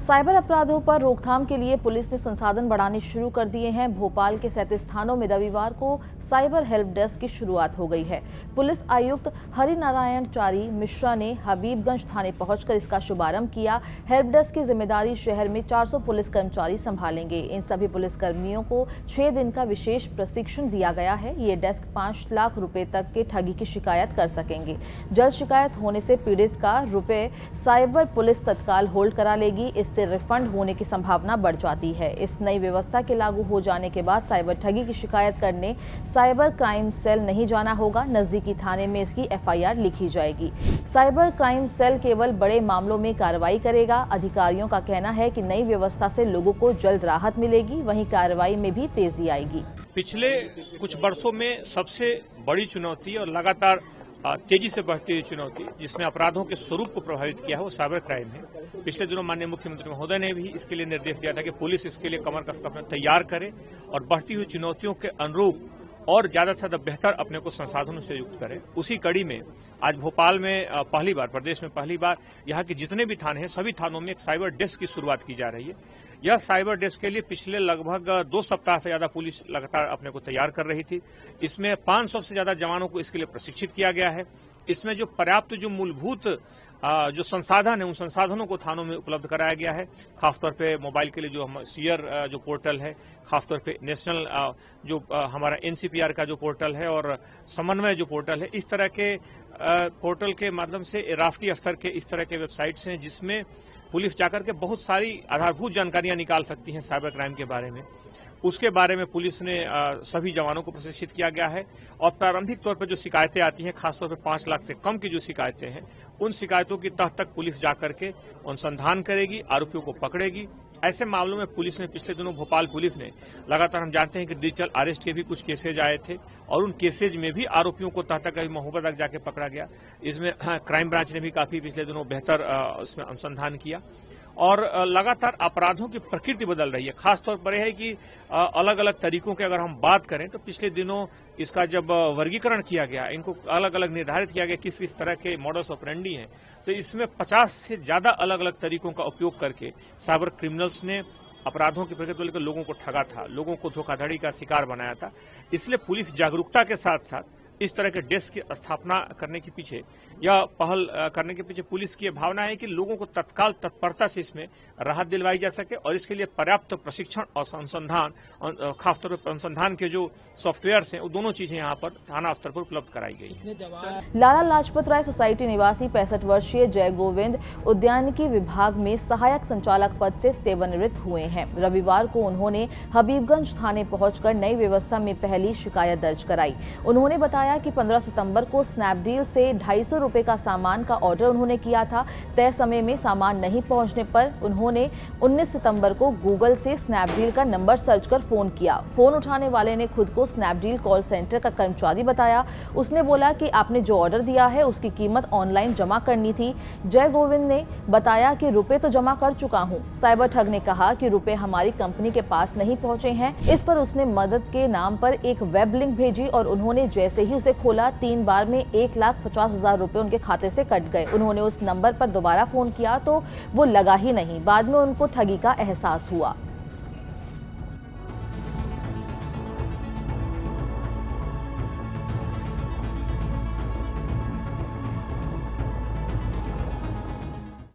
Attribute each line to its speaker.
Speaker 1: Cyber अपराधों पर रोकथाम के लिए पुलिस ने संसाधन बढ़ाने शुरू कर दिए हैं। भोपाल के 37 थानों में रविवार को साइबर हेल्प डेस्क की शुरुआत हो गई है। पुलिस आयुक्त हरिनारायण चारी मिश्रा ने हबीबगंज थाने पहुंचकर इसका शुभारंभ किया। हेल्प डेस्क की जिम्मेदारी शहर में 400 पुलिस कर्मचारी संभालेंगे। इन सभी पुलिस कर्मियों को 6 दिन का विशेष प्रशिक्षण दिया गया है। ये डेस्क 5 लाख रुपए तक के ठगी की शिकायत कर सकेंगे। जल्द शिकायत होने से पीड़ित का रुपए साइबर पुलिस तत्काल होल्ड करा लेगी। इससे रिफंड होने की संभावना बढ़ जाती है। इस नई व्यवस्था के लागू हो जाने के बाद साइबर ठगी की शिकायत करने साइबर क्राइम सेल नहीं जाना होगा। नजदीकी थाने में इसकी FIR लिखी जाएगी। साइबर क्राइम सेल केवल बड़े मामलों में कार्रवाई करेगा। अधिकारियों का कहना है कि नई व्यवस्था से लोगों को जल्द राहत मिलेगी, वहीं कार्रवाई में भी तेजी आएगी।
Speaker 2: पिछले कुछ वर्षों में सबसे बड़ी चुनौती और लगातार तेजी से बढ़ती हुई चुनौती जिसने अपराधों के स्वरूप को प्रभावित किया है वो साइबर क्राइम है। पिछले दिनों माननीय मुख्यमंत्री महोदय ने भी इसके लिए निर्देश दिया था कि पुलिस इसके लिए कमर कस अपने तैयार करे और बढ़ती हुई चुनौतियों के अनुरूप और ज्यादा से ज्यादा बेहतर अपने को संसाधनों से युक्त करे। उसी कड़ी में आज भोपाल में पहली बार, प्रदेश में पहली बार यहाँ के जितने भी थाने हैं सभी थानों में एक साइबर डेस्क की शुरुआत की जा रही है। यह साइबर डेस्क के लिए पिछले लगभग 2 सप्ताह से ज्यादा पुलिस लगातार अपने को तैयार कर रही थी। इसमें 500 से ज्यादा जवानों को इसके लिए प्रशिक्षित किया गया है। इसमें जो पर्याप्त जो मूलभूत जो संसाधन है उन संसाधनों को थानों में उपलब्ध कराया गया है। खासतौर पे मोबाइल के लिए जो हम सीयर जो पोर्टल है, खासतौर पे नेशनल जो हमारा NCPR का जो पोर्टल है और समन्वय जो पोर्टल है, इस तरह के पोर्टल के माध्यम से राष्ट्रीय स्तर के इस तरह के वेबसाइट्स हैं जिसमें पुलिस जाकर के बहुत सारी आधारभूत जानकारियां निकाल सकती हैं साइबर क्राइम के बारे में। उसके बारे में पुलिस ने सभी जवानों को प्रशिक्षित किया गया है और प्रारंभिक तौर पर जो शिकायतें आती हैं, खासतौर पर 5 लाख से कम की जो शिकायतें हैं, उन शिकायतों की तह तक पुलिस जाकर के अनुसंधान करेगी, आरोपियों को पकड़ेगी। ऐसे मामलों में पुलिस ने पिछले दिनों भोपाल पुलिस ने लगातार, हम जानते हैं कि डिजिटल अरेस्ट के भी कुछ केसेज आए थे और उन केसेज में भी आरोपियों को तह तक महोबा तक जाके पकड़ा गया। इसमें क्राइम ब्रांच ने भी काफी पिछले दिनों बेहतर उसमें अनुसंधान किया और लगातार अपराधों की प्रकृति बदल रही है। खासतौर पर यह है कि अलग अलग तरीकों की अगर हम बात करें तो पिछले दिनों इसका जब वर्गीकरण किया गया, इनको अलग अलग निर्धारित किया गया किस किस तरह के मॉडस ऑपरेंडी हैं, तो इसमें 50 से ज्यादा अलग अलग तरीकों का उपयोग करके साइबर क्रिमिनल्स ने अपराधों की प्रकृति को लेकर लोगों को ठगा था, लोगों को धोखाधड़ी का शिकार बनाया था। इसलिए पुलिस जागरूकता के साथ साथ इस तरह के डेस्क की स्थापना करने के पीछे या पहल करने के पीछे पुलिस की भावना है कि लोगों को तत्काल तत्परता से इसमें राहत दिलवाई जा सके और इसके लिए पर्याप्त प्रशिक्षण और अनुसंधान, खासतौर पर अनुसंधान के जो सॉफ्टवेयर्स हैं वो दोनों चीजें यहाँ पर थाना स्तर पर उपलब्ध कराई गई हैं।
Speaker 1: लाला लाजपत राय सोसाइटी निवासी 65 वर्षीय जय गोविंद उद्यानिकी विभाग में सहायक संचालक पद से सेवानिवृत्त हुए हैं। रविवार को उन्होंने हबीबगंज थाने पहुंचकर नई व्यवस्था में पहली शिकायत दर्ज कराई। उन्होंने बताया कि 15 सितंबर को स्नैपडील से 250 रुपए का सामान का ऑर्डर उन्होंने किया था। तय समय में सामान नहीं पहुंचने पर उन्होंने 19 सितंबर को गूगल से स्नैपडील का नंबर सर्च कर फोन किया। फोन उठाने वाले ने खुद को स्नैपडील कॉल सेंटर का कर्मचारी बताया। उसने बोला कि आपने जो ऑर्डर दिया है उसकी कीमत ऑनलाइन जमा करनी थी। जय गोविंद ने बताया कि रुपए तो जमा कर चुका हूं। साइबर ठग ने कहा कि रुपए हमारी कंपनी के पास नहीं पहुंचे हैं। इस पर उसने मदद के नाम पर एक वेब लिंक भेजी और उन्होंने जैसे ही उसे खोला 3 बार में 1,50,000 रुपए उनके खाते से कट गए। उन्होंने उस नंबर पर दोबारा फोन किया तो वो लगा ही नहीं। बाद में उनको ठगी का एहसास हुआ।